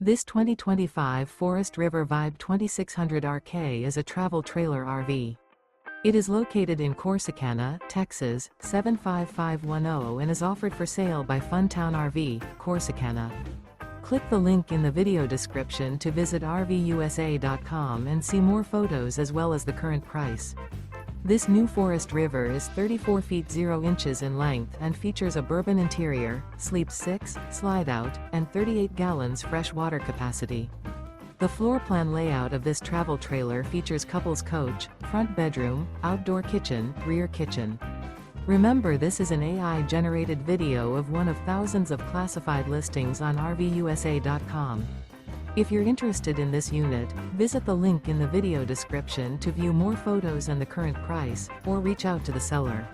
This 2025 Forest River Vibe 2600 RK is a travel trailer RV. It is located in Corsicana, Texas, 75510 and is offered for sale by Funtown RV, Corsicana. Click the link in the video description to visit RVUSA.com and see more photos as well as the current price. This new Forest River is 34 feet 0 inches in length and features a bourbon interior, sleeps 6, slide-out, and 38 gallons fresh water capacity. The floor plan layout of this travel trailer features couples coach, front bedroom, outdoor kitchen, rear kitchen. Remember, this is an AI-generated video of one of thousands of classified listings on RVUSA.com. If you're interested in this unit, visit the link in the video description to view more photos and the current price, or reach out to the seller.